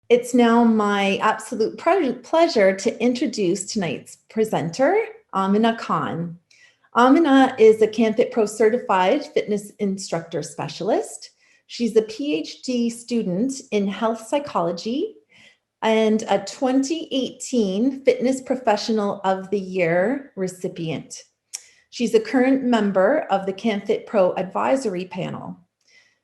It's now my absolute pleasure to introduce tonight's presenter, Amina Khan. Amina is a CanFitPro certified fitness instructor specialist. She's a PhD student in health psychology and a 2018 Fitness Professional of the Year recipient. She's a current member of the CanFitPro advisory panel.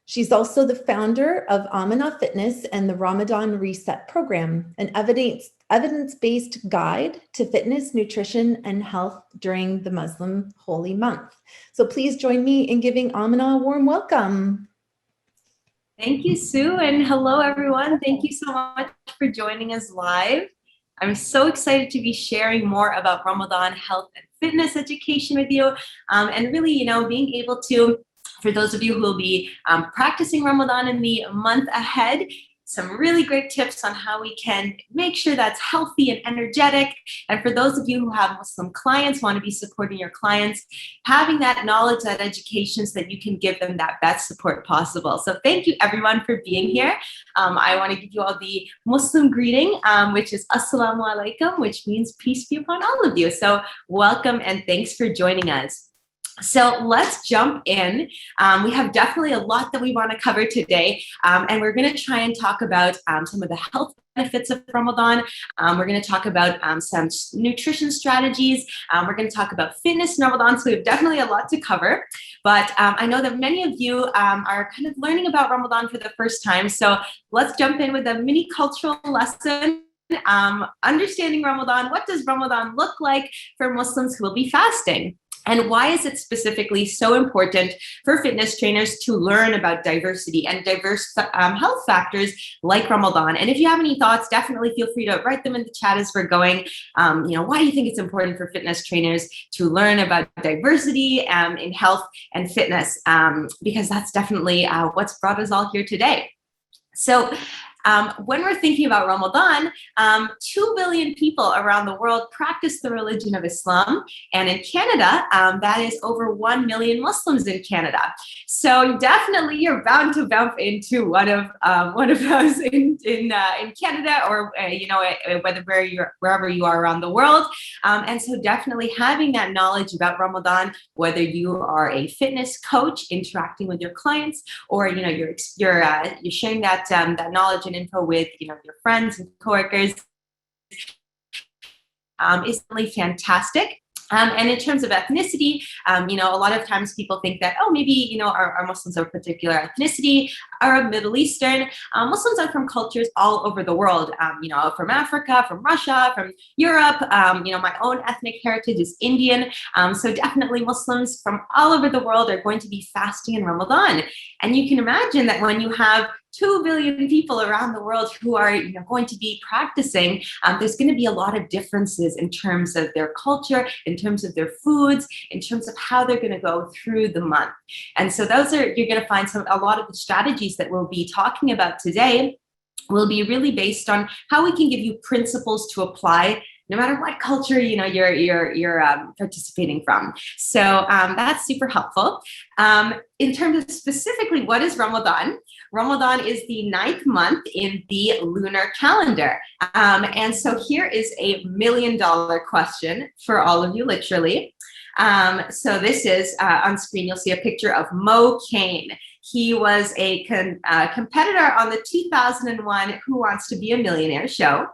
She's also the founder of Amina Fitness and the Ramadan Reset program, an evidence-based guide to fitness, nutrition, and health during the Muslim holy month. So please join me in giving Amina a warm welcome. Thank you, Sue, and hello, everyone. Thank you so much for joining us live. I'm so excited to be sharing more about Ramadan health and fitness education with you, and really, being able to, for those of you who will be practicing Ramadan in the month ahead, some really great tips on how we can make sure that's healthy and energetic. And for those of you who have Muslim clients, want to be supporting your clients, having that knowledge, that education, so that you can give them that best support possible. So thank you everyone for being here. I want to give you all the Muslim greeting, which is Assalamu alaikum, which means peace be upon all of you. So welcome and thanks for joining us. So let's jump in. We have definitely a lot that we want to cover today, and we're going to try and talk about some of the health benefits of Ramadan. We're going to talk about some nutrition strategies. We're going to talk about fitness in Ramadan, so we have definitely a lot to cover. But I know that many of you are kind of learning about Ramadan for the first time, so let's jump in with a mini cultural lesson. Understanding Ramadan. What does Ramadan look like for Muslims who will be fasting? And why is it specifically so important for fitness trainers to learn about diversity and diverse health factors like Ramadan? And if you have any thoughts, definitely feel free to write them in the chat as we're going. Why do you think it's important for fitness trainers to learn about diversity in health and fitness? Because that's definitely what's brought us all here today. So when we're thinking about Ramadan, 2 billion people around the world practice the religion of Islam. And in Canada, that is over 1 million Muslims in Canada. So definitely you're bound to bump into one of those in Canada or, wherever you are around the world. And so definitely having that knowledge about Ramadan, whether you are a fitness coach interacting with your clients or, you're sharing that knowledge and info with your friends and coworkers is really fantastic. And in terms of ethnicity, a lot of times people think that, maybe, our Muslims of a particular ethnicity are Middle Eastern. Muslims are from cultures all over the world, from Africa, from Russia, from Europe. My own ethnic heritage is Indian. So definitely Muslims from all over the world are going to be fasting in Ramadan. And you can imagine that when you have 2 billion people around the world who are going to be practicing, there's going to be a lot of differences in terms of their culture, in terms of their foods, in terms of how they're going to go through the month. And so you're going to find a lot of the strategies that we'll be talking about today will be really based on how we can give you principles to apply no matter what culture you're participating from. So that's super helpful. In terms of specifically what is Ramadan, Ramadan is the 9th month in the lunar calendar. And so here is a $1 million question for all of you, literally. So this is on screen, you'll see a picture of Mo Kane. He was a competitor on the 2001 Who Wants to Be a Millionaire show.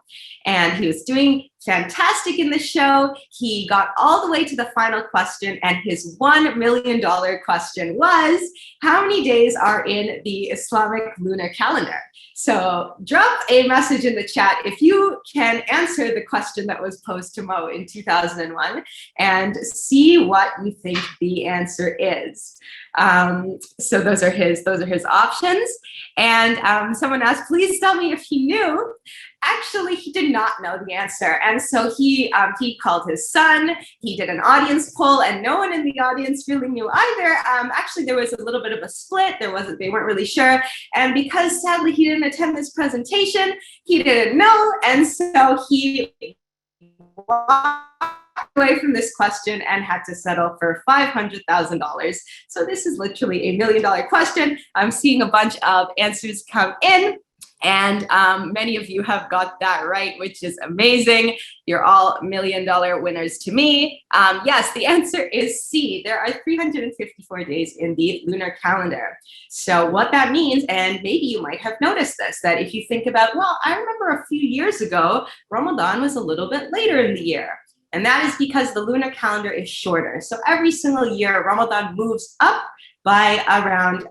And he was doing fantastic in the show. He got all the way to the final question, and his $1 million question was, how many days are in the Islamic lunar calendar? So drop a message in the chat if you can answer the question that was posed to Mo in 2001 and see what you think the answer is. So those are his options. And someone asked, please tell me if he knew. Actually, he did not know the answer. And so he called his son, he did an audience poll, and no one in the audience really knew either. Actually, there was a little bit of a split. They weren't really sure. And because sadly he didn't attend this presentation, he didn't know. And so he walked away from this question and had to settle for $500,000. So this is literally a $1 million question. I'm seeing a bunch of answers come in. And many of you have got that right, which is amazing. You're all $1 million winners to me. Yes, the answer is C. There are 354 days in the lunar calendar. So what that means, and maybe you might have noticed this, that if you think about, well, I remember a few years ago, Ramadan was a little bit later in the year. And that is because the lunar calendar is shorter. So every single year, Ramadan moves up by around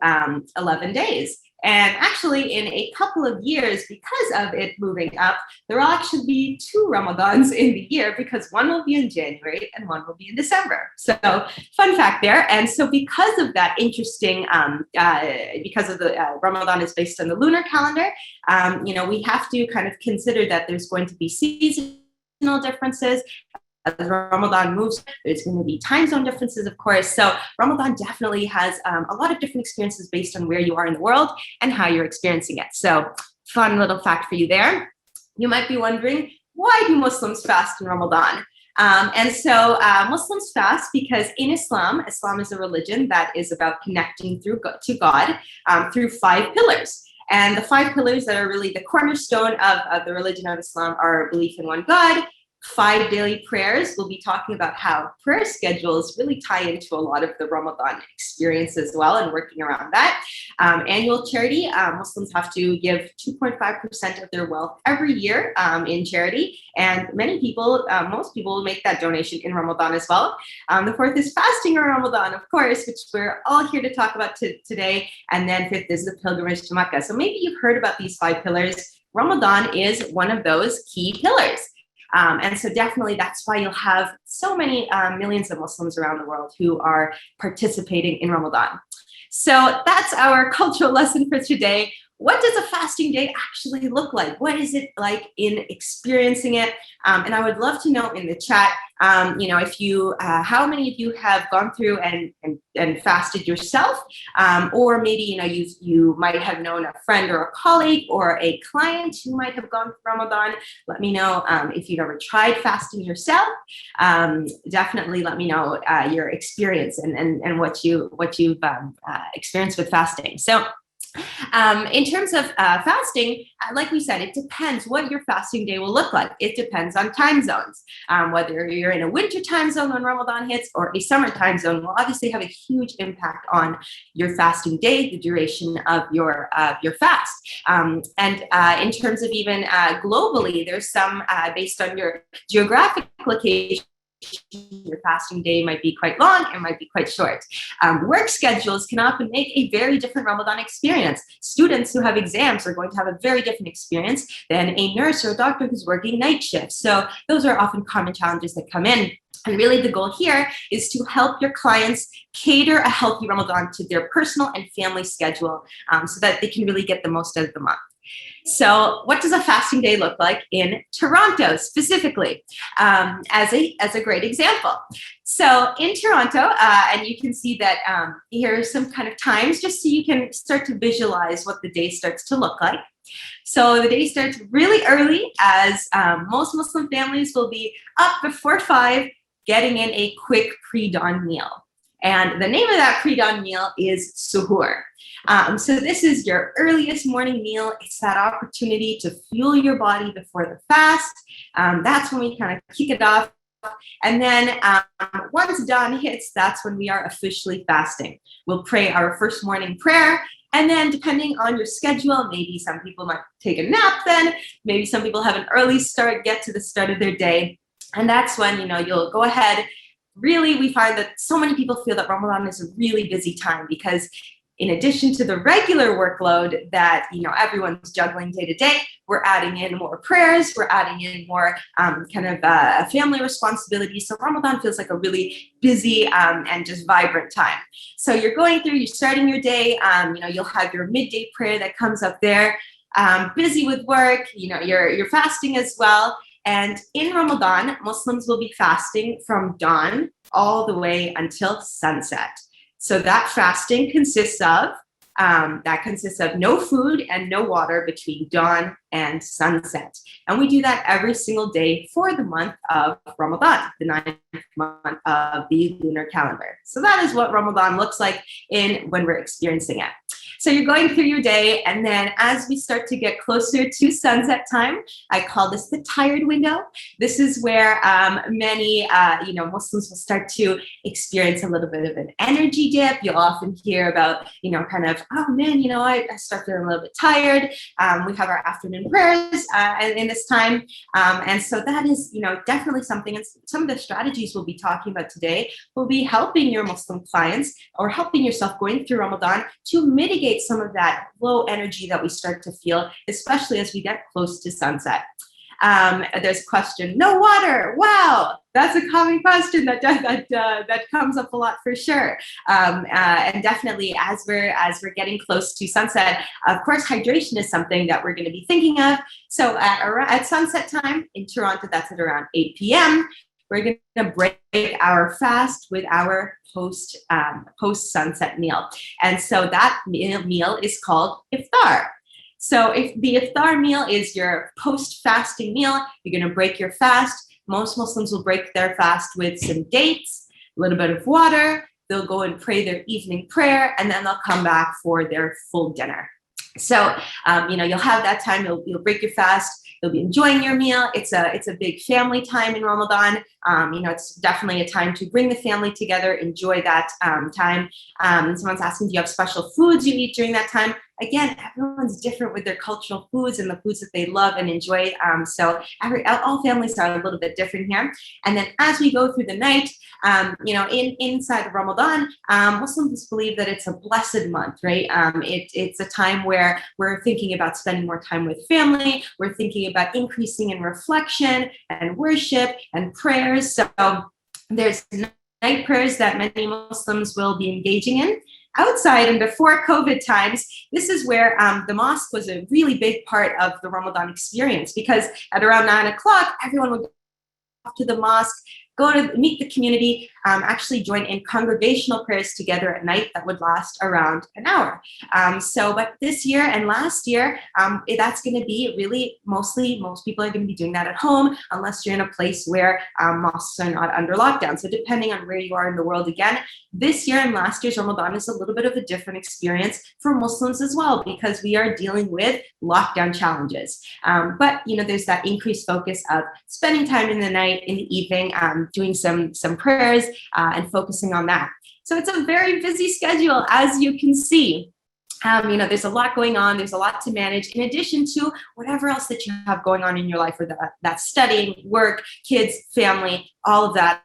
11 days. And actually, in a couple of years, because of it moving up, there will actually be 2 Ramadans in the year, because one will be in January and one will be in December. So fun fact there. And so because of that interesting, because of the Ramadan is based on the lunar calendar, we have to kind of consider that there's going to be seasonal differences. As Ramadan moves, there's going to be time zone differences, of course. So Ramadan definitely has a lot of different experiences based on where you are in the world and how you're experiencing it. So fun little fact for you there. You might be wondering, why do Muslims fast in Ramadan? And so Muslims fast because in Islam is a religion that is about connecting to God through 5 pillars. And the 5 pillars that are really the cornerstone of the religion of Islam are belief in one God, 5 daily prayers. We'll be talking about how prayer schedules really tie into a lot of the Ramadan experience as well, and working around that. Annual charity. Muslims have to give 2.5% of their wealth every year in charity. And many people, most people will make that donation in Ramadan as well. The 4th is fasting in Ramadan, of course, which we're all here to talk about today. And then 5th is the pilgrimage to Mecca. So maybe you've heard about these 5 pillars. Ramadan is one of those key pillars. And so definitely that's why you'll have so many millions of Muslims around the world who are participating in Ramadan. So that's our cultural lesson for today. What does a fasting day actually look like? What is it like in experiencing it? And I would love to know in the chat, if you, how many of you have gone through and fasted yourself, or maybe you might have known a friend or a colleague or a client who might have gone through Ramadan. Let me know if you've ever tried fasting yourself. Definitely let me know your experience and what you've experienced with fasting. So. In terms of fasting, like we said, it depends what your fasting day will look like. It depends on time zones. Whether you're in a winter time zone when Ramadan hits or a summer time zone will obviously have a huge impact on your fasting day, the duration of your fast. And in terms of even globally, there's some based on your geographic location. Your fasting day might be quite long, it might be quite short. Work schedules can often make a very different Ramadan experience. Students who have exams are going to have a very different experience than a nurse or a doctor who's working night shifts. So those are often common challenges that come in. And really the goal here is to help your clients cater a healthy Ramadan to their personal and family schedule so that they can really get the most out of the month. So what does a fasting day look like in Toronto specifically, as a great example? So in Toronto, and you can see that here are some kind of times just so you can start to visualize what the day starts to look like. So the day starts really early, as most Muslim families will be up before 5, getting in a quick pre-dawn meal. And the name of that pre-dawn meal is suhoor. So this is your earliest morning meal. It's that opportunity to fuel your body before the fast. That's when we kind of kick it off. And then once dawn hits, that's when we are officially fasting. We'll pray our first morning prayer. And then depending on your schedule, maybe some people might take a nap then. Maybe some people have an early start, get to the start of their day. And that's when, you'll go ahead. Really, we find that so many people feel that Ramadan is a really busy time because in addition to the regular workload that, everyone's juggling day to day, we're adding in more prayers, we're adding in more family responsibilities. So Ramadan feels like a really busy and just vibrant time. So you're starting your day, you'll have your midday prayer that comes up there, busy with work, you're fasting as well. And in Ramadan, Muslims will be fasting from dawn all the way until sunset. So that fasting consists of no food and no water between dawn and sunset. And we do that every single day for the month of Ramadan, the 9th month of the lunar calendar. So that is what Ramadan looks like when we're experiencing it. So you're going through your day, and then as we start to get closer to sunset time, I call this the tired window. This is where many Muslims will start to experience a little bit of an energy dip. You'll often hear about, kind of, oh man, I start feeling a little bit tired. We have our afternoon prayers in this time. And so that is, definitely something, and some of the strategies we'll be talking about today will be helping your Muslim clients or helping yourself going through Ramadan to mitigate some of that low energy that we start to feel, especially as we get close to sunset. There's a question, no water. Wow, that's a common question that comes up a lot for sure. And definitely as we're getting close to sunset, of course, hydration is something that we're going to be thinking of. So at sunset time in Toronto, that's at around 8 p.m. We're going to break our fast with our post-sunset meal. And so that meal is called iftar. So if the iftar meal is your post-fasting meal, you're going to break your fast. Most Muslims will break their fast with some dates, a little bit of water. They'll go and pray their evening prayer, and then they'll come back for their full dinner. So, you'll have that time. You'll break your fast. You'll be enjoying your meal. It's a big family time in Ramadan. It's definitely a time to bring the family together, enjoy that time. Someone's asking, do you have special foods you eat during that time? Again, everyone's different with their cultural foods and the foods that they love and enjoy. So all families are a little bit different here. And then as we go through the night, inside of Ramadan, Muslims believe that it's a blessed month, right? It's a time where we're thinking about spending more time with family. We're thinking about increasing in reflection and worship and prayers. So there's night prayers that many Muslims will be engaging in. Outside and before COVID times, this is where the mosque was a really big part of the Ramadan experience, because at around 9 o'clock, everyone would go off to the mosque, go to meet the community, actually join in congregational prayers together at night that would last around an hour. But this year and last year, that's going to be really most people are going to be doing that at home, unless you're in a place where mosques are not under lockdown. So depending on where you are in the world, again, this year and last year's Ramadan is a little bit of a different experience for Muslims as well, because we are dealing with lockdown challenges. But there's that increased focus of spending time in the night, in the evening, doing some prayers and focusing on that. So it's a very busy schedule, as you can see. There's a lot going on. There's a lot to manage, in addition to whatever else that you have going on in your life, or that's studying, work, kids, family, all of that.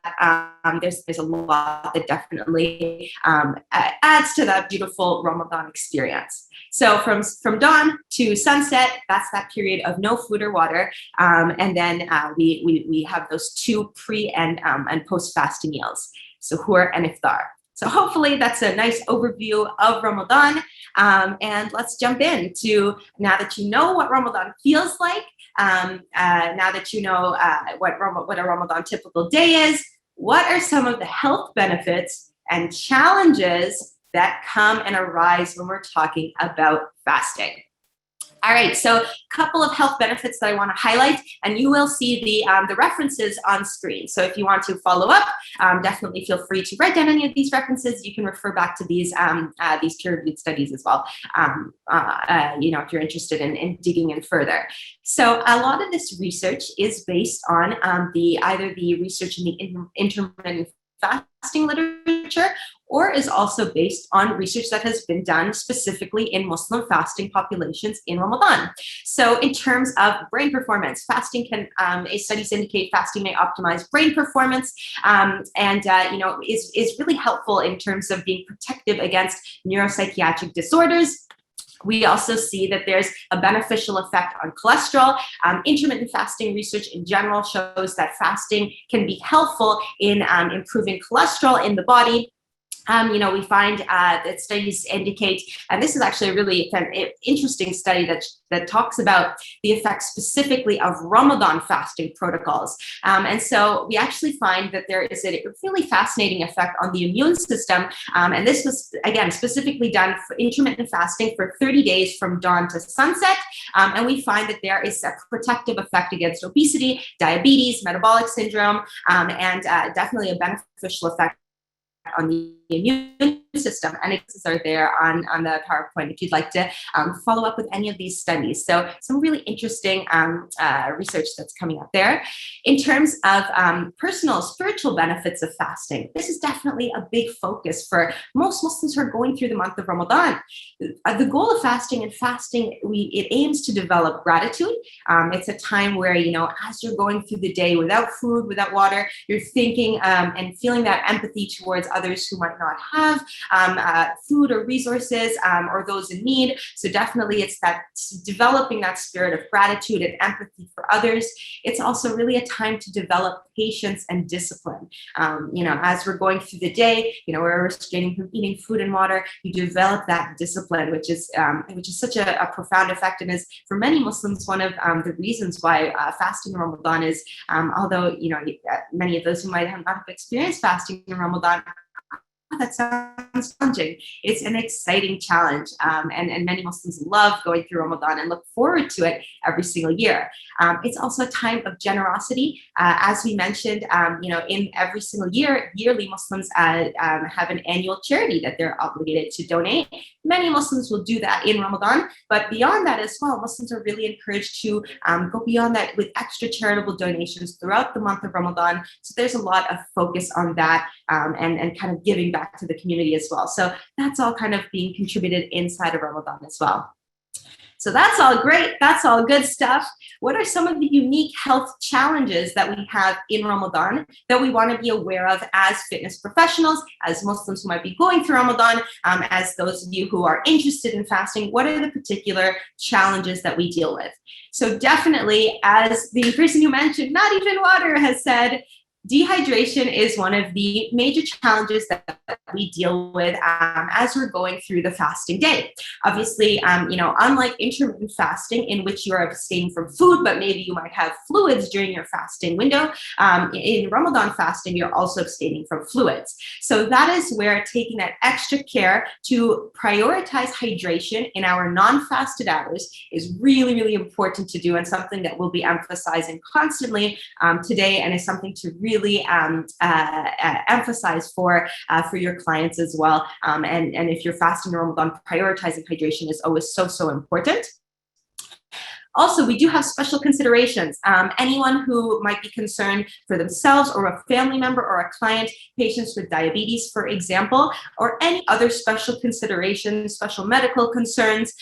There's a lot that definitely adds to that beautiful Ramadan experience. So from dawn to sunset, that's that period of no food or water, and then we have those two pre and post-fasting meals, suhoor and iftar. So hopefully that's a nice overview of Ramadan. And let's jump into, now that you know what Ramadan feels like, now that you know what a Ramadan typical day is, what are some of the health benefits and challenges that come and arise when we're talking about fasting? All right, so a couple of health benefits that I want to highlight, and you will see the references on screen. So if you want to follow up, definitely feel free to write down any of these references. You can refer back to these peer-reviewed studies as well, if you're interested in digging in further. So a lot of this research is based on either the research in the intermittent fasting literature, or is also based on research that has been done specifically in Muslim fasting populations in Ramadan. So in terms of brain performance, fasting studies indicate fasting may optimize brain performance, is really helpful in terms of being protective against neuropsychiatric disorders. We also see that there's a beneficial effect on cholesterol. Intermittent fasting research in general shows that fasting can be helpful in improving cholesterol in the body. We find that studies indicate, and this is actually a really interesting study that talks about the effects specifically of Ramadan fasting protocols. And so we actually find that there is a really fascinating effect on the immune system. And this was, again, specifically done for intermittent fasting for 30 days from dawn to sunset. And we find that there is a protective effect against obesity, diabetes, metabolic syndrome, and definitely a beneficial effect on the immune system. And examples are there on the PowerPoint if you'd like to follow up with any of these studies. So some really interesting research that's coming up there. In terms of personal spiritual benefits of fasting, this is definitely a big focus for most Muslims who are going through the month of Ramadan. The goal of fasting, it aims to develop gratitude. It's a time where, as you're going through the day without food, without water, you're thinking and feeling that empathy towards others who might not have food or resources, or those in need. So definitely it's developing that spirit of gratitude and empathy for others. It's also really a time to develop patience and discipline. As we're going through the day, we're restraining from eating food and water, you develop that discipline, which is such a profound effect, and is for many Muslims one of the reasons why fasting in Ramadan is, although many of those who might not have experienced fasting in Ramadan, that sounds challenging. It's an exciting challenge, and many Muslims love going through Ramadan and look forward to it every single year. It's also a time of generosity. As we mentioned, in every single yearly Muslims have an annual charity that they're obligated to donate. Many Muslims will do that in Ramadan, but beyond that as well, Muslims are really encouraged to go beyond that with extra charitable donations throughout the month of Ramadan. So there's a lot of focus on that, and kind of giving back to the community as well. So that's all kind of being contributed inside of Ramadan as well. So that's all great. That's all good stuff. What are some of the unique health challenges that we have in Ramadan that we want to be aware of as fitness professionals, as Muslims who might be going through Ramadan, as those of you who are interested in fasting? What are the particular challenges that we deal with? So definitely, as the person who mentioned, not even water, has said, dehydration is one of the major challenges that we deal with as we're going through the fasting day. Obviously, unlike intermittent fasting, in which you are abstaining from food, but maybe you might have fluids during your fasting window, in Ramadan fasting, you're also abstaining from fluids. So that is where taking that extra care to prioritize hydration in our non-fasted hours is really, really important to do, and something that we'll be emphasizing constantly today, and is something to really emphasize for your clients as well. And if you're fasting in Ramadan, prioritizing hydration is always so important. Also, we do have special considerations. Anyone who might be concerned for themselves or a family member or a client, patients with diabetes, for example, or any other special considerations, special medical concerns,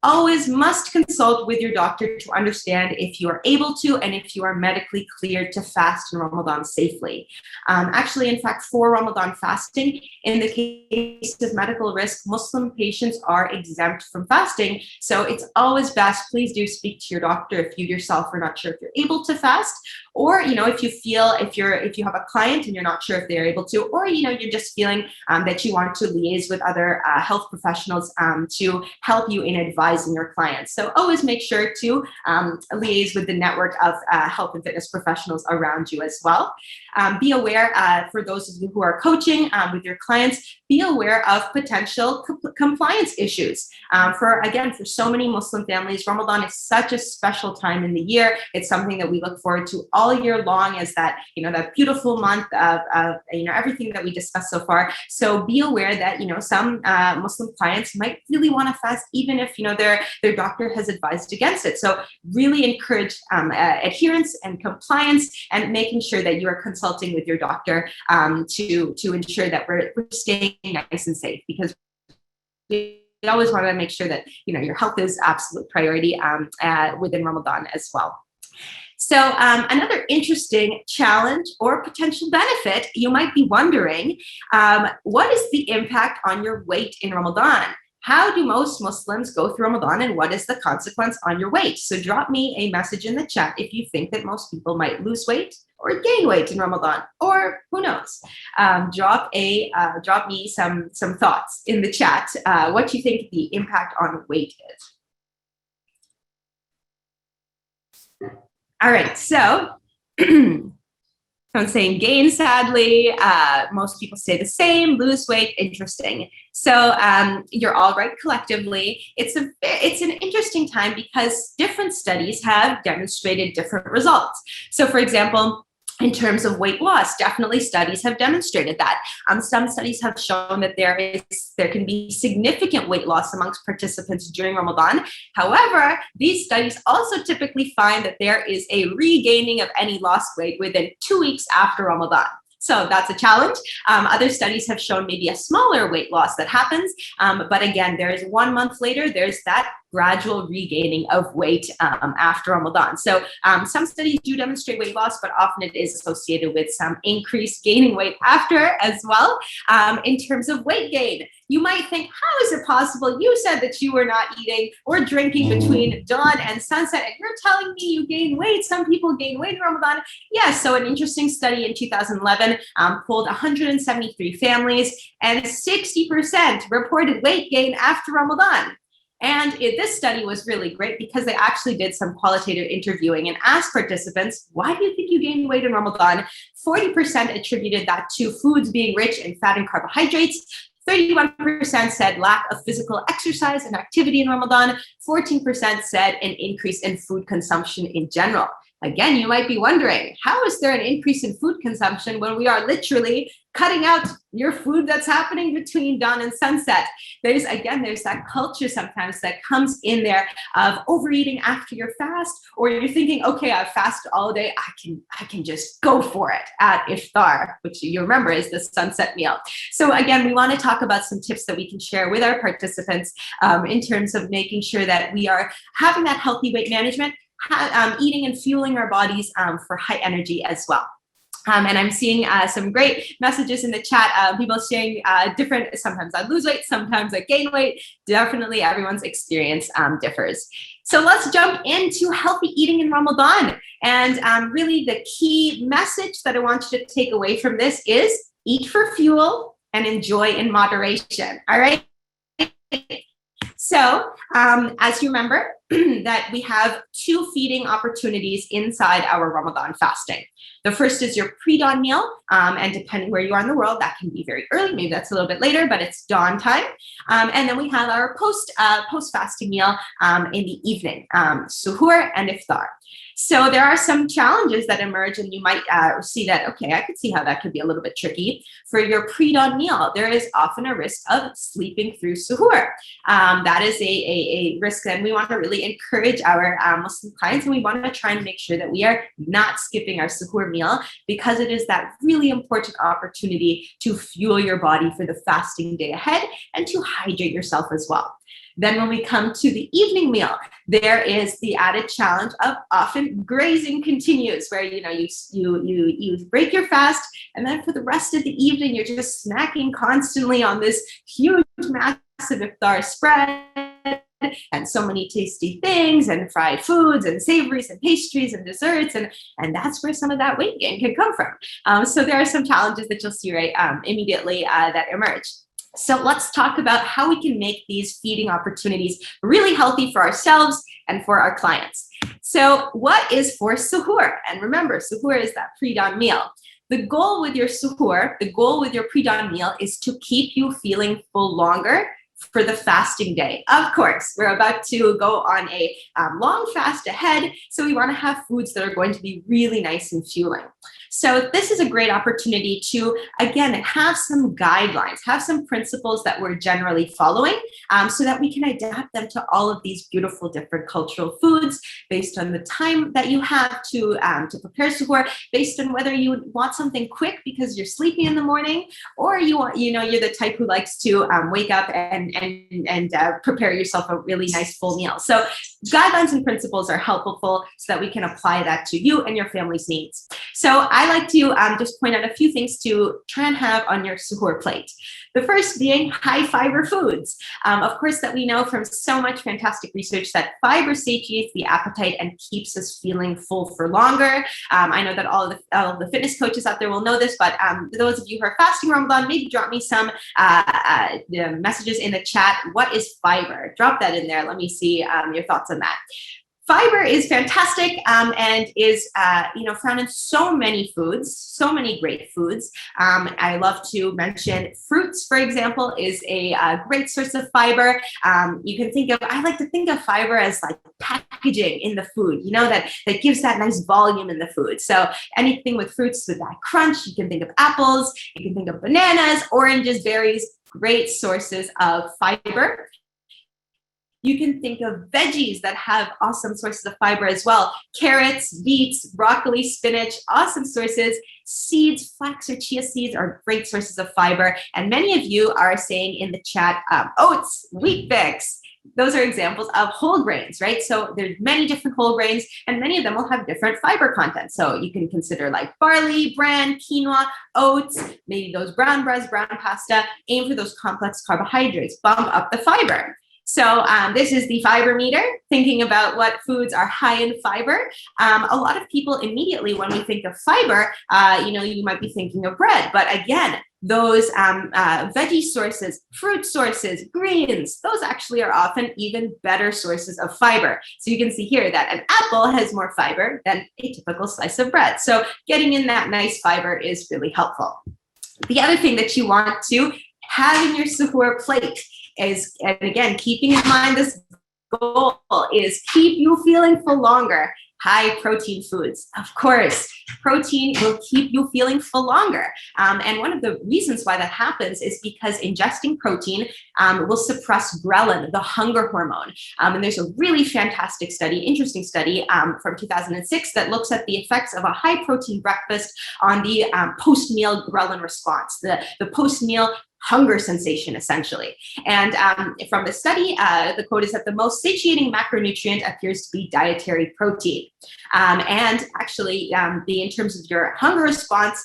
always must consult with your doctor to understand if you are able to and if you are medically cleared to fast in Ramadan safely. Actually, in fact, for Ramadan fasting, in the case of medical risk, Muslim patients are exempt from fasting. So it's always best, please do speak to your doctor if you yourself are not sure if you're able to fast, or if you feel, if you have a client and you're not sure if they're able to, or you're just feeling that you want to liaise with other health professionals to help you in advising your clients. So always make sure to liaise with the network of health and fitness professionals around you as well. Be aware, for those of you who are coaching with your clients, be aware of potential compliance issues. For so many Muslim families, Ramadan is such a special time in the year. It's something that we look forward to all year long, as that that beautiful month of everything that we discussed so far. So be aware that some Muslim clients might really want to fast, even if their doctor has advised against it. So really encourage adherence and compliance, and making sure that you are consulting with your doctor to ensure that we're staying nice and safe, because we always want to make sure that your health is absolute priority within Ramadan as well. So another interesting challenge or potential benefit, you might be wondering, what is the impact on your weight in Ramadan? How do most Muslims go through Ramadan, and what is the consequence on your weight? So drop me a message in the chat if you think that most people might lose weight or gain weight in Ramadan, or who knows? Drop me some thoughts in the chat. What you think the impact on weight is? All right, so I'm saying gain, sadly. Most people say the same. Lose weight, interesting. So you're all right collectively. It's an interesting time because different studies have demonstrated different results. So for example, In terms of weight loss, definitely studies have demonstrated that. Some studies have shown that there can be significant weight loss amongst participants during Ramadan. However, these studies also typically find that there is a regaining of any lost weight within 2 weeks after Ramadan. So that's a challenge. Other studies have shown maybe a smaller weight loss that happens. But again, there's 1 month later, there's that gradual regaining of weight after Ramadan. So some studies do demonstrate weight loss, but often it is associated with some increased gaining weight after as well. In terms of weight gain, you might think, how is it possible? You said that you were not eating or drinking between dawn and sunset, and you're telling me you gain weight. Some people gain weight in Ramadan. Yes, so an interesting study in 2011 polled 173 families, and 60% reported weight gain after Ramadan. And this study was really great because they actually did some qualitative interviewing and asked participants, why do you think you gained weight in Ramadan? 40% attributed that to foods being rich in fat and carbohydrates. 31% said lack of physical exercise and activity in Ramadan. 14% said an increase in food consumption in general. Again, you might be wondering, how is there an increase in food consumption when we are literally cutting out your food that's happening between dawn and sunset? There's that culture sometimes that comes in there of overeating after your fast, or you're thinking, okay, I've fasted all day, I can just go for it at iftar, which you remember is the sunset meal. So again, we want to talk about some tips that we can share with our participants in terms of making sure that we are having that healthy weight management, eating and fueling our bodies for high energy as well. And I'm seeing some great messages in the chat, people sharing different, sometimes I lose weight, sometimes I gain weight. Definitely everyone's experience differs. So let's jump into healthy eating in Ramadan. And really the key message that I want you to take away from this is eat for fuel and enjoy in moderation. All right. So as you remember that we have 2 feeding opportunities inside our Ramadan fasting. The first is your pre-dawn meal, and depending where you are in the world, that can be very early, maybe that's a little bit later, but it's dawn time. And then we have our post-fasting meal in the evening, suhoor and iftar. So there are some challenges that emerge, and you might see that, okay, I could see how that could be a little bit tricky. For your pre-dawn meal, there is often a risk of sleeping through suhoor. That is a risk, and we want to really encourage our Muslim clients, and we want to try and make sure that we are not skipping our suhoor meal, because it is that really important opportunity to fuel your body for the fasting day ahead and to hydrate yourself as well. Then when we come to the evening meal, there is the added challenge of often grazing continues, where you break your fast, and then for the rest of the evening, you're just snacking constantly on this huge, massive iftar spread, and so many tasty things, and fried foods, and savories, and pastries, and desserts, and that's where some of that weight gain can come from. So there are some challenges that you'll see immediately that emerge. So let's talk about how we can make these feeding opportunities really healthy for ourselves and for our clients. So what is for suhoor? And remember, suhoor is that pre-dawn meal. The goal with your suhoor, the goal with your pre-dawn meal is to keep you feeling full longer for the fasting day. Of course, we're about to go on a long fast ahead, so we want to have foods that are going to be really nice and fueling. So this is a great opportunity to, again, have some guidelines, have some principles that we're generally following, so that we can adapt them to all of these beautiful different cultural foods based on the time that you have to prepare suhoor, based on whether you want something quick because you're sleepy in the morning, or you want, you're the type who likes to wake up and prepare yourself a really nice full meal. So guidelines and principles are helpful so that we can apply that to you and your family's needs. So I like to just point out a few things to try and have on your suhoor plate. The first being high fiber foods. Of course, that we know from so much fantastic research that fiber satiates the appetite and keeps us feeling full for longer. I know that all of the fitness coaches out there will know this, but those of you who are fasting Ramadan, maybe drop me some messages in the chat. What is fiber? Drop that in there. Let me see your thoughts on that. Fiber is fantastic and is found in so many foods, so many great foods. I love to mention fruits, for example, is a great source of fiber. You can I like to think of fiber as like packed packaging in the food, that gives that nice volume in the food. So anything with fruits with that crunch, you can think of apples, you can think of bananas, oranges, berries, great sources of fiber. You can think of veggies that have awesome sources of fiber as well. Carrots, beets, broccoli, spinach, awesome sources. Seeds, flax or chia seeds are great sources of fiber. And many of you are saying in the chat, oats, wheat bix. Those are examples of whole grains, right? So there's many different whole grains, and many of them will have different fiber content. So you can consider like barley, bran, quinoa, oats, maybe those brown breads, brown pasta. Aim for those complex carbohydrates. Bump up the fiber. So this is the fiber meter, thinking about what foods are high in fiber. A lot of people immediately, when we think of fiber, you might be thinking of bread. But again, those veggie sources, fruit sources, greens, those actually are often even better sources of fiber. So you can see here that an apple has more fiber than a typical slice of bread. So getting in that nice fiber is really helpful. The other thing that you want to have in your suhoor plate is, and again, keeping in mind this goal, is keep you feeling full longer. High protein foods. Of course, protein will keep you feeling full longer. And one of the reasons why that happens is because ingesting protein will suppress ghrelin, the hunger hormone. And there's a really fantastic study, interesting study from 2006 that looks at the effects of a high protein breakfast on the post-meal ghrelin response, the post-meal hunger sensation, essentially. And from the study, the quote is that the most satiating macronutrient appears to be dietary protein. And actually, in terms of your hunger response,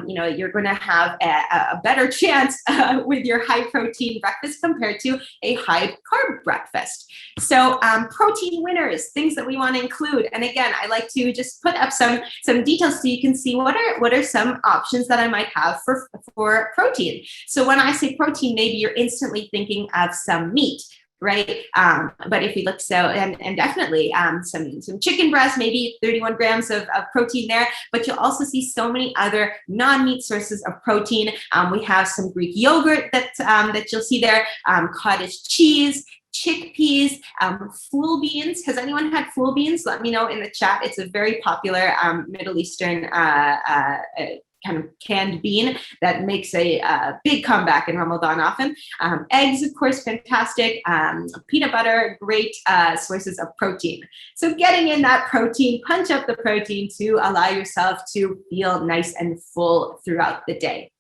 you're going to have a better chance with your high protein breakfast compared to a high carb breakfast. So protein winners, things that we want to include. And again, I like to just put up some details so you can see what are some options that I might have for protein. So when I say protein, maybe you're instantly thinking of some meat, right? But if we look, and definitely some chicken breast, maybe 31 grams of protein there, but you'll also see so many other non-meat sources of protein. We have some Greek yogurt that you'll see there, cottage cheese, chickpeas, ful beans. Has anyone had ful beans? Let me know in the chat. It's a very popular Middle Eastern kind of canned bean that makes a big comeback in Ramadan often. Eggs, of course, fantastic. Peanut butter, great sources of protein. So getting in that protein, punch up the protein to allow yourself to feel nice and full throughout the day.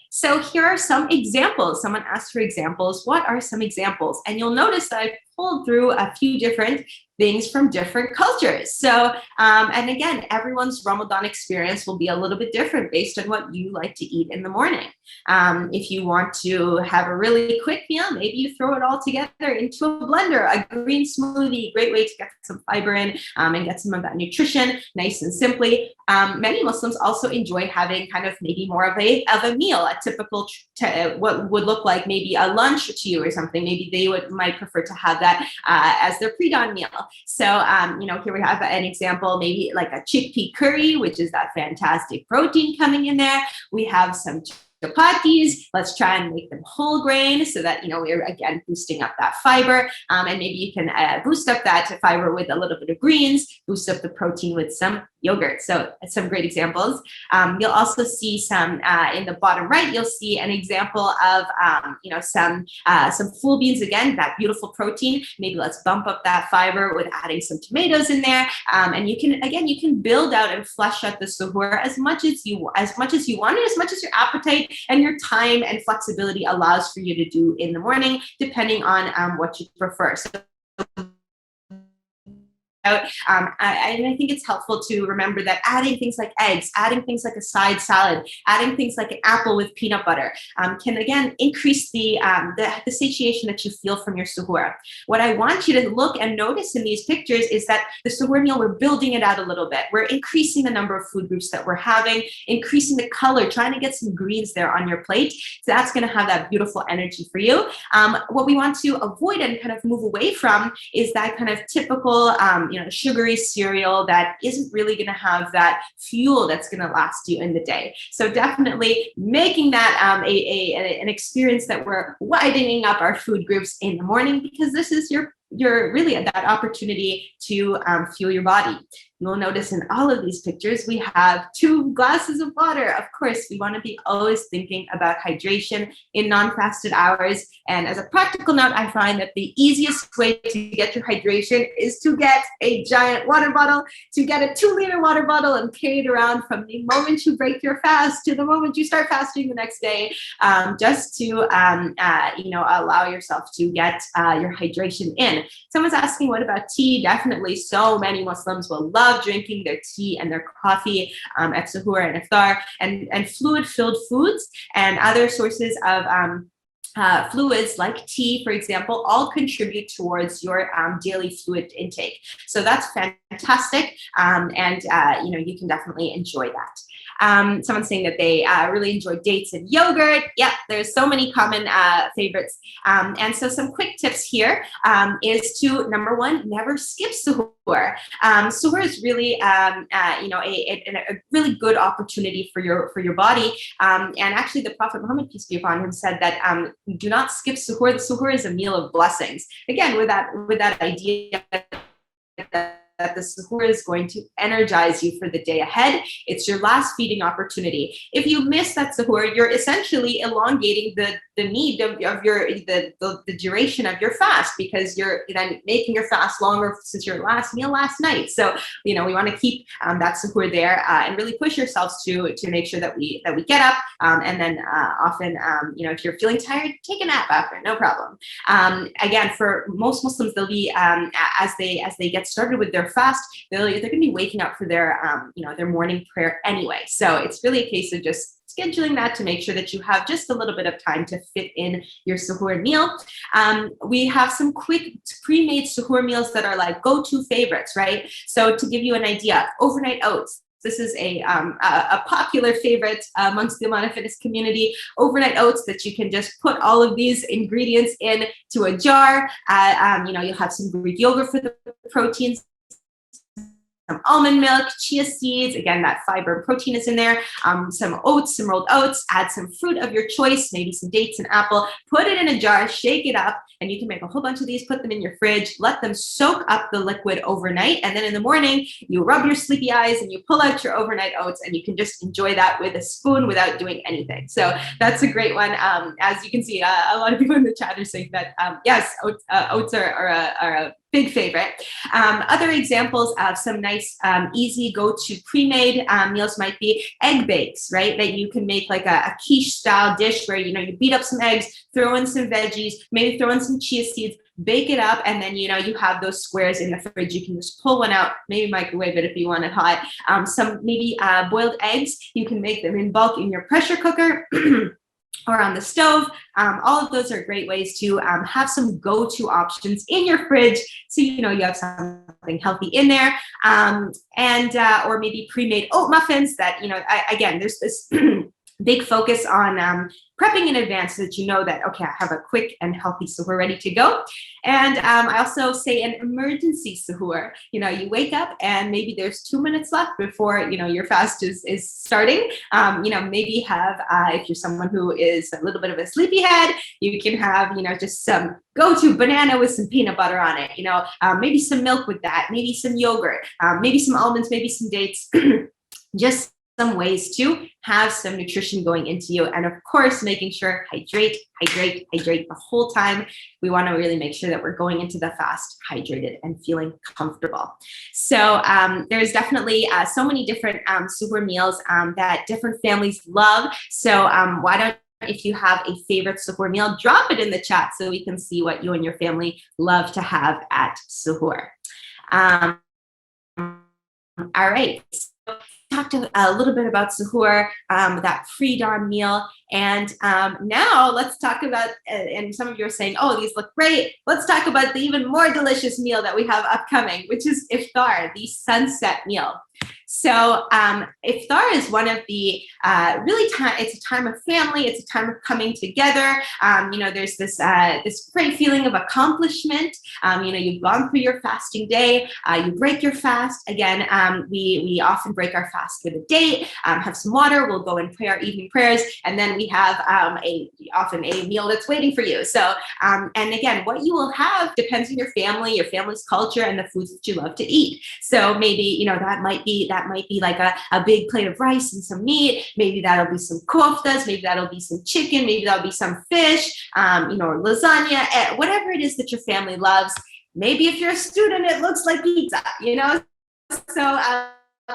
So here are some examples. Someone asked for examples. What are some examples? And you'll notice that I've pulled through a few different things from different cultures. So, and again, everyone's Ramadan experience will be a little bit different based on what you like to eat in the morning. If you want to have a really quick meal, maybe you throw it all together into a blender, a green smoothie, great way to get some fiber in and get some of that nutrition nice and simply. Many Muslims also enjoy having kind of maybe more of a meal, a typical, what would look like maybe a lunch to you or something. Maybe they might prefer to have that as their Predawn meal. So, here we have an example, maybe like a chickpea curry, which is that fantastic protein coming in there. We have some chapatis. Let's try and make them whole grain so that, we're again boosting up that fiber. And maybe you can boost up that fiber with a little bit of greens, boost up the protein with some yogurt. So some great examples. You'll also see some in the bottom right, you'll see an example of, some ful beans, again, that beautiful protein. Maybe let's bump up that fiber with adding some tomatoes in there. And you can build out and flesh out the suhoor as much as you want, and as much as your appetite and your time and flexibility allows for you to do in the morning, depending on what you prefer. So, I think it's helpful to remember that adding things like eggs, adding things like a side salad, adding things like an apple with peanut butter can again increase the satiation that you feel from your suhoor. What I want you to look and notice in these pictures is that the suhoor meal, we're building it out a little bit. We're increasing the number of food groups that we're having, increasing the color, trying to get some greens there on your plate. So that's going to have that beautiful energy for you. What we want to avoid and kind of move away from is that kind of typical sugary cereal that isn't really going to have that fuel that's going to last you in the day. So definitely making that an experience that we're widening up our food groups in the morning, because this is your you're really at that opportunity to fuel your body. You'll notice in all of these pictures, we have 2 glasses of water. Of course, we want to be always thinking about hydration in non-fasted hours. And as a practical note, I find that the easiest way to get your hydration is to get a giant water bottle, to get a 2-liter water bottle and carry it around from the moment you break your fast to the moment you start fasting the next day, just to allow yourself to get your hydration in. Someone's asking, what about tea? Definitely, so many Muslims will love drinking their tea and their coffee at suhoor and iftar, and fluid-filled foods and other sources of fluids like tea, for example, all contribute towards your daily fluid intake. So that's fantastic, and you can definitely enjoy that. Someone's saying that they really enjoy dates and yogurt. Yep, there's so many common favorites. And so some quick tips here is to, number 1, never skip suhoor. Suhoor is really, a really good opportunity for your body. And actually, the Prophet Muhammad, peace be upon him, said that do not skip suhoor. The suhoor is a meal of blessings. Again, with that idea that the suhoor is going to energize you for the day ahead. It's your last feeding opportunity. If you miss that suhoor, you're essentially elongating the need of the duration of your fast, because you're then making your fast longer since your last meal last night. So we want to keep that suhoor there and really push yourselves to make sure that we get up, and then often if you're feeling tired, take a nap after, no problem. Again, for most Muslims, they'll be as they get started with their fast, they're going to be waking up for their morning prayer anyway. So it's really a case of just scheduling that to make sure that you have just a little bit of time to fit in your suhoor meal. We have some quick pre-made suhoor meals that are like go-to favorites, right? So to give you an idea, overnight oats. This is a popular favorite amongst the Amina Fitness community. Overnight oats that you can just put all of these ingredients into a jar. You'll have some Greek yogurt for the proteins, some almond milk, chia seeds, again, that fiber and protein is in there, some oats, some rolled oats, add some fruit of your choice, maybe some dates and apple, put it in a jar, shake it up, and you can make a whole bunch of these, put them in your fridge, let them soak up the liquid overnight, and then in the morning, you rub your sleepy eyes and you pull out your overnight oats, and you can just enjoy that with a spoon without doing anything. So that's a great one. As you can see, a lot of people in the chat are saying that, yes, oats are a big favorite. Other examples of some nice, easy go-to pre-made meals might be egg bakes, right? That you can make like a quiche style dish where, you beat up some eggs, throw in some veggies, maybe throw in some chia seeds, bake it up, and then, you have those squares in the fridge. You can just pull one out, maybe microwave it if you want it hot. Some maybe boiled eggs, you can make them in bulk in your pressure cooker. Or on the stove. All of those are great ways to have some go-to options in your fridge, so you have something healthy in there, or maybe pre-made oat muffins that again, there's this big focus on prepping in advance so that that, okay, I have a quick and healthy suhoor ready to go. And I also say an emergency suhoor. You wake up and maybe there's 2 minutes left before, your fast is starting. Maybe have, if you're someone who is a little bit of a sleepyhead, you can have, just some go-to banana with some peanut butter on it, maybe some milk with that, maybe some yogurt, maybe some almonds, maybe some dates, just some ways to have some nutrition going into you. And of course, making sure hydrate the whole time. We want to really make sure that we're going into the fast hydrated and feeling comfortable. So there's definitely so many different suhoor meals that different families love. So why don't, if you have a favorite suhoor meal, drop it in the chat so we can see what you and your family love to have at suhoor. All right. Talked a little bit about suhoor, that pre-dawn meal, and now let's talk about, and some of you are saying, oh, these look great, let's talk about the even more delicious meal that we have upcoming, which is iftar, the sunset meal. So iftar is one of the it's a time of family. It's a time of coming together. There's this great feeling of accomplishment. You've gone through your fasting day. You break your fast. Again, we often break our fast with a date, have some water. We'll go and pray our evening prayers, and then we have often a meal that's waiting for you. So, and again, what you will have depends on your family's culture, and the foods that you love to eat. So maybe that might be like a big plate of rice and some meat. Maybe that'll be some koftas. Maybe that'll be some chicken. Maybe that'll be some fish. Or lasagna. Whatever it is that your family loves. Maybe if you're a student, it looks like pizza. So.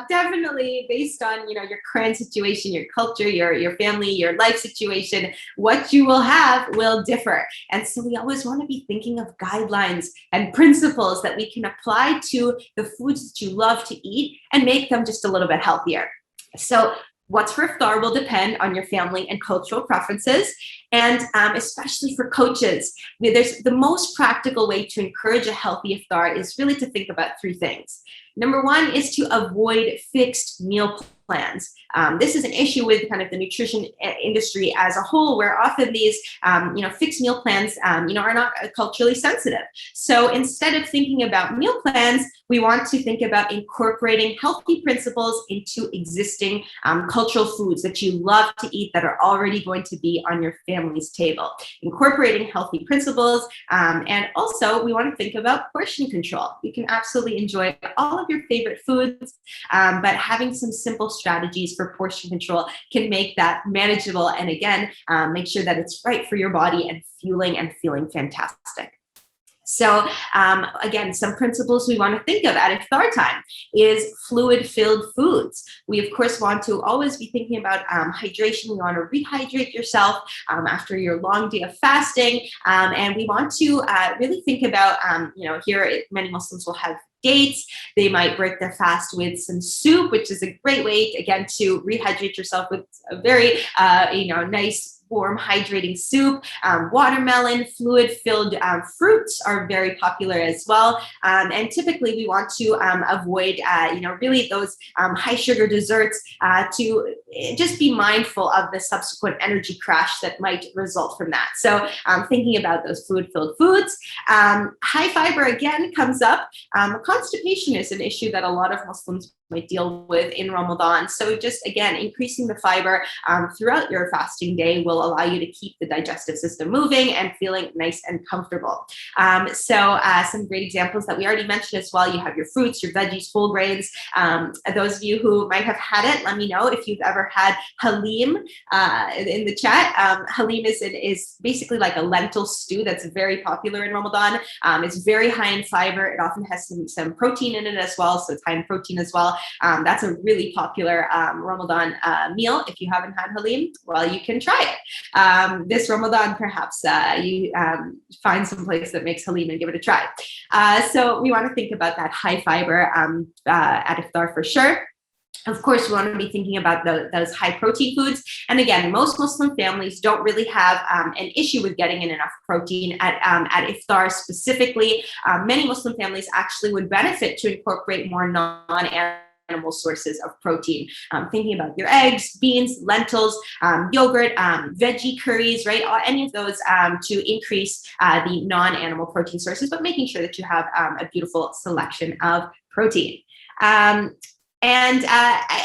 Definitely based on your current situation, your culture, your family, your life situation, what you will have will differ. And so we always want to be thinking of guidelines and principles that we can apply to the foods that you love to eat and make them just a little bit healthier. So what's for iftar will depend on your family and cultural preferences. And especially for coaches, there's the most practical way to encourage a healthy iftar is really to think about three things. Number one is to avoid fixed meal plans. This is an issue with kind of the nutrition industry as a whole, where often these, fixed meal plans, are not culturally sensitive. So instead of thinking about meal plans, we want to think about incorporating healthy principles into existing cultural foods that you love to eat that are already going to be on your family's table. Incorporating healthy principles, and also we want to think about portion control. You can absolutely enjoy all of your favorite foods, but having some simple strategies for portion control can make that manageable, and again, make sure that it's right for your body and fueling and feeling fantastic. So again, some principles we want to think of at iftar time is fluid-filled foods. We, of course, want to always be thinking about hydration. You want to rehydrate yourself after your long day of fasting. And we want to really think about, here many Muslims will have dates. They might break their fast with some soup, which is a great way, again, to rehydrate yourself with a very, nice, warm, hydrating soup. Watermelon, fluid-filled fruits are very popular as well. And typically we want to avoid, really those high sugar desserts to just be mindful of the subsequent energy crash that might result from that. So thinking about those fluid-filled foods. High fiber, again, comes up. Constipation is an issue that a lot of Muslims might deal with in Ramadan. So just, again, increasing the fiber throughout your fasting day will allow you to keep the digestive system moving and feeling nice and comfortable. So some great examples that we already mentioned as well. You have your fruits, your veggies, whole grains. Those of you who might have had it, let me know if you've ever had halim in the chat. Halim is basically like a lentil stew that's very popular in Ramadan. It's very high in fiber. It often has some protein in it as well, so it's high in protein as well. That's a really popular Ramadan meal. If you haven't had halim, well, you can try it. This Ramadan, perhaps you find some place that makes halim and give it a try. So we want to think about that high fiber at iftar for sure. Of course, we want to be thinking about those high protein foods. And again, most Muslim families don't really have an issue with getting in enough protein at iftar specifically. Many Muslim families actually would benefit to incorporate more non-animal sources of protein. Thinking about your eggs, beans, lentils, yogurt, veggie curries, right? Any of those to increase the non-animal protein sources, but making sure that you have a beautiful selection of protein. And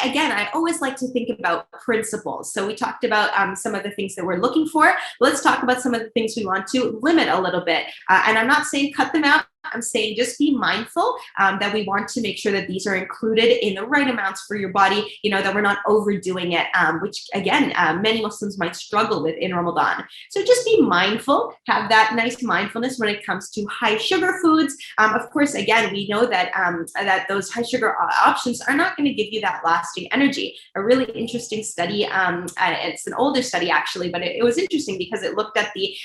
again, I always like to think about principles. So we talked about some of the things that we're looking for. Let's talk about some of the things we want to limit a little bit. And I'm not saying cut them out. I'm saying just be mindful that we want to make sure that these are included in the right amounts for your body, that we're not overdoing it, which again, many Muslims might struggle with in Ramadan. So just be mindful, have that nice mindfulness when it comes to high sugar foods. Of course, again, we know that, that those high sugar options are not going to give you that lasting energy. A really interesting study, it's an older study actually, but it was interesting because it looked at the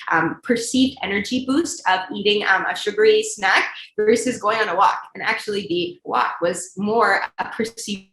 perceived energy boost of eating a sugary snack versus going on a walk. And actually the walk was more a perceived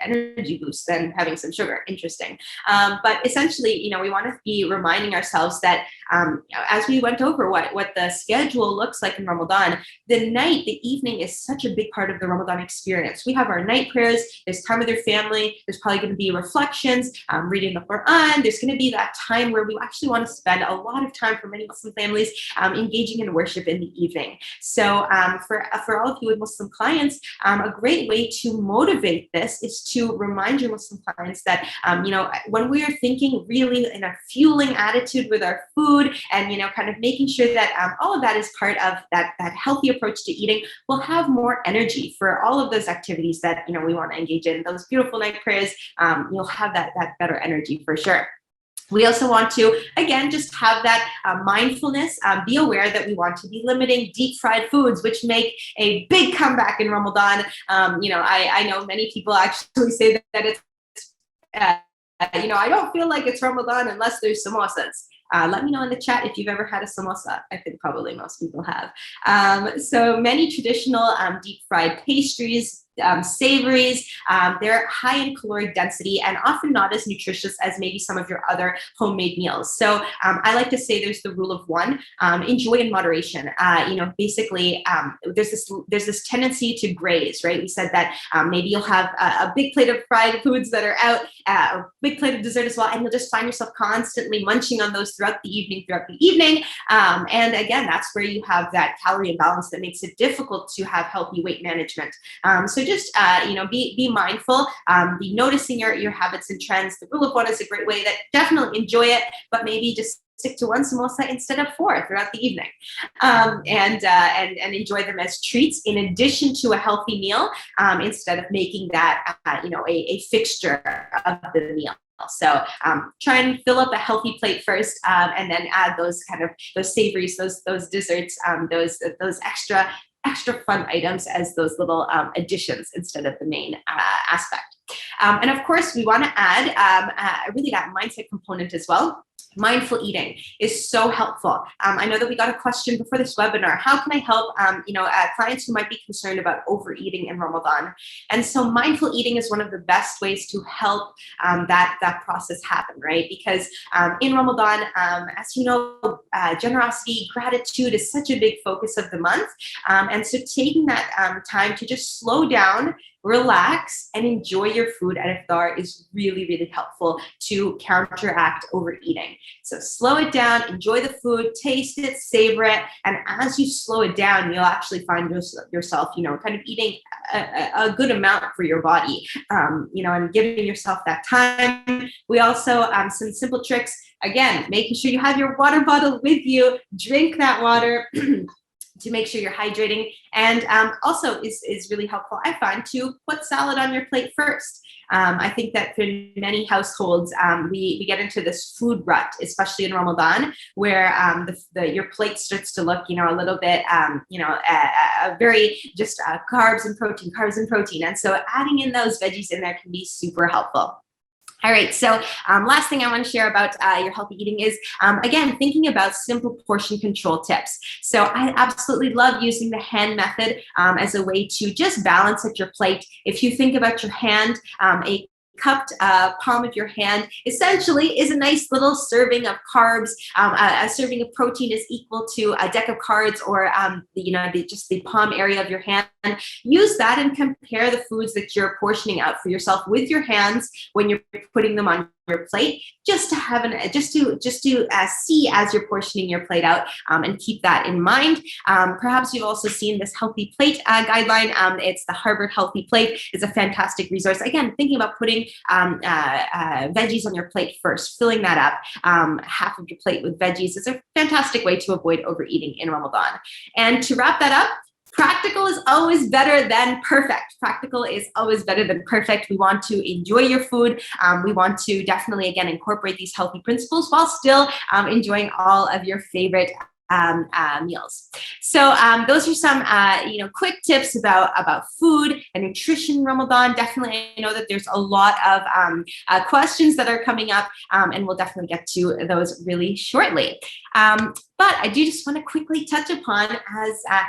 energy boost than having some sugar. Interesting. But essentially, we want to be reminding ourselves that as we went over what the schedule looks like in Ramadan, the evening is such a big part of the Ramadan experience. We have our night prayers, there's time with your family, there's probably going to be reflections, reading the Quran. There's going to be that time where we actually want to spend a lot of time for many Muslim families engaging in worship in the evening. So for all of you with Muslim clients, a great way to motivate this is to remind your Muslim clients that, when we are thinking really in a fueling attitude with our food and, kind of making sure that all of that is part of that healthy approach to eating, we'll have more energy for all of those activities that, we want to engage in. Those beautiful night prayers, you'll have that better energy for sure. We also want to, again, just have that mindfulness, be aware that we want to be limiting deep fried foods, which make a big comeback in Ramadan. I know many people actually say that it's, I don't feel like it's Ramadan unless there's samosas. Let me know in the chat if you've ever had a samosa. I think probably most people have. So many traditional deep fried pastries, savories, they're high in caloric density and often not as nutritious as maybe some of your other homemade meals. So I like to say there's the rule of one, enjoy in moderation. Basically there's this tendency to graze, right? We said that maybe you'll have a big plate of fried foods that are out, a big plate of dessert as well, and you'll just find yourself constantly munching on those throughout the evening. And again, that's where you have that calorie imbalance that makes it difficult to have healthy weight management. So just be mindful, be noticing your habits and trends. The rule of one is a great way that definitely enjoy it, but maybe just stick to one samosa instead of 4 throughout the evening, and enjoy them as treats in addition to a healthy meal, instead of making that a fixture of the meal. So try and fill up a healthy plate first, and then add those savories, those desserts, those extra fun items as those little additions instead of the main aspect. And of course, we want to add really that mindset component as well. Mindful eating is so helpful. I know that we got a question before this webinar. How can I help clients who might be concerned about overeating in Ramadan? And so mindful eating is one of the best ways to help that process happen, right? Because in Ramadan, as you know, generosity, gratitude is such a big focus of the month. And so taking that time to just slow down, relax, and enjoy your food at iftar is really, really helpful to counteract overeating. So slow it down, enjoy the food, taste it, savor it, and as you slow it down, you'll actually find yourself, kind of eating a good amount for your body, and giving yourself that time. We also, some simple tricks, again, making sure you have your water bottle with you, drink that water, to make sure you're hydrating. And also is really helpful, I find, to put salad on your plate first. I think that for many households, we get into this food rut, especially in Ramadan, where your plate starts to look, a little bit, very just carbs and protein. And so adding in those veggies in there can be super helpful. All right, so last thing I want to share about your healthy eating is, again, thinking about simple portion control tips. So I absolutely love using the hand method as a way to just balance at your plate. If you think about your hand, a cupped palm of your hand essentially is a nice little serving of carbs. A serving of protein is equal to a deck of cards, or just the palm area of your hand. Use that and compare the foods that you're portioning out for yourself with your hands when you're putting them on your plate, just to see as you're portioning your plate out, and keep that in mind. Perhaps you've also seen this healthy plate guideline. It's the Harvard Healthy Plate. It's a fantastic resource. Again, thinking about putting veggies on your plate first, filling that up. Half of your plate with veggies is a fantastic way to avoid overeating in Ramadan. And to wrap that up, practical is always better than perfect. Practical is always better than perfect. We want to enjoy your food. We want to definitely, again, incorporate these healthy principles while still enjoying all of your favorite meals. So those are some quick tips about food and nutrition in Ramadan. Definitely, I know that there's a lot of questions that are coming up, and we'll definitely get to those really shortly. But I do just want to quickly touch upon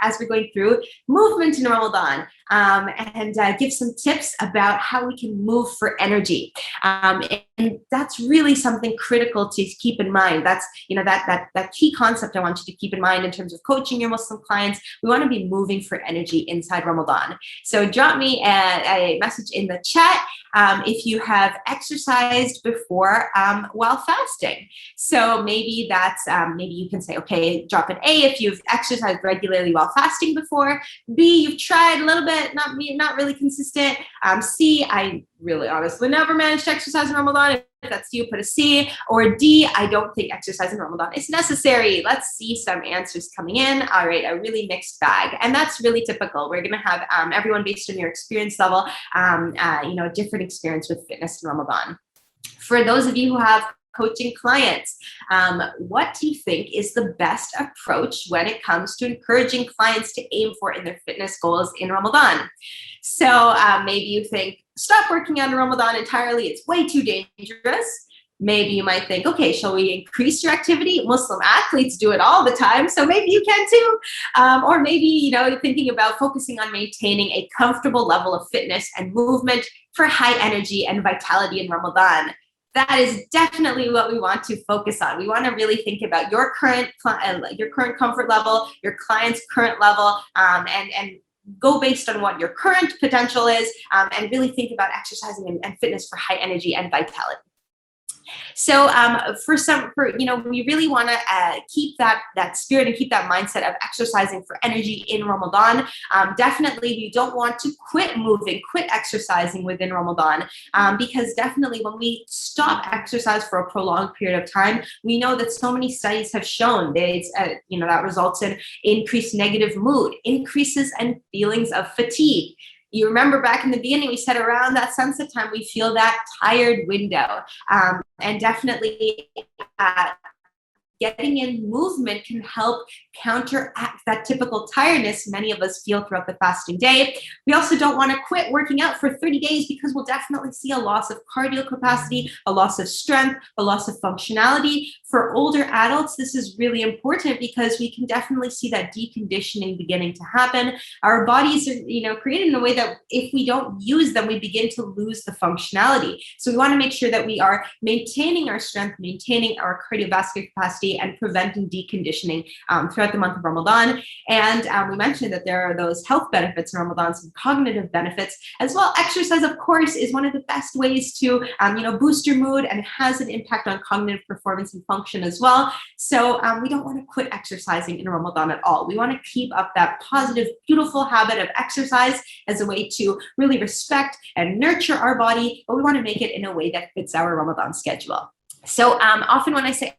as we're going through movement in Ramadan, and give some tips about how we can move for energy. And that's really something critical to keep in mind. That's, that key concept I want you to keep in mind in terms of coaching your Muslim clients. We want to be moving for energy inside Ramadan. So drop me a message in the chat if you have exercised before while fasting. So maybe that's, maybe you can say, okay, drop an A if you've exercised regularly while fasting before. B, you've tried a little bit, not really consistent. C, I really honestly never managed to exercise in Ramadan. If that's you, put a C. Or D, I don't think exercise in Ramadan is necessary. Let's see some answers coming in. All right, a really mixed bag. And that's really typical. We're going to have everyone based on your experience level, different experience with fitness in Ramadan. For those of you who have coaching clients, what do you think is the best approach when it comes to encouraging clients to aim for in their fitness goals in Ramadan? So maybe you think, stop working out in Ramadan entirely. It's way too dangerous. Maybe you might think, okay, shall we increase your activity? Muslim athletes do it all the time, so maybe you can too. Or maybe, you're thinking about focusing on maintaining a comfortable level of fitness and movement for high energy and vitality in Ramadan. That is definitely what we want to focus on. We want to really think about your current comfort level, your client's current level, and go based on what your current potential is, and really think about exercising and fitness for high energy and vitality. So we really want to keep that spirit and keep that mindset of exercising for energy in Ramadan. Definitely, we don't want to quit exercising within Ramadan, because definitely when we stop exercise for a prolonged period of time, we know that so many studies have shown that that results in increased negative mood, increases and feelings of fatigue. You remember back in the beginning, we said around that sunset time, we feel that tired window. And definitely getting in movement can help counteract that typical tiredness many of us feel throughout the fasting day. We also don't want to quit working out for 30 days because we'll definitely see a loss of cardio capacity, a loss of strength, a loss of functionality. For older adults, this is really important because we can definitely see that deconditioning beginning to happen. Our bodies are, created in a way that if we don't use them, we begin to lose the functionality. So we want to make sure that we are maintaining our strength, maintaining our cardiovascular capacity, and preventing deconditioning throughout the month of Ramadan. And we mentioned that there are those health benefits in Ramadan, some cognitive benefits as well. Exercise, of course, is one of the best ways to boost your mood, and it has an impact on cognitive performance and function as well. So we don't want to quit exercising in Ramadan at all. We want to keep up that positive, beautiful habit of exercise as a way to really respect and nurture our body, but we want to make it in a way that fits our Ramadan schedule. So often when I say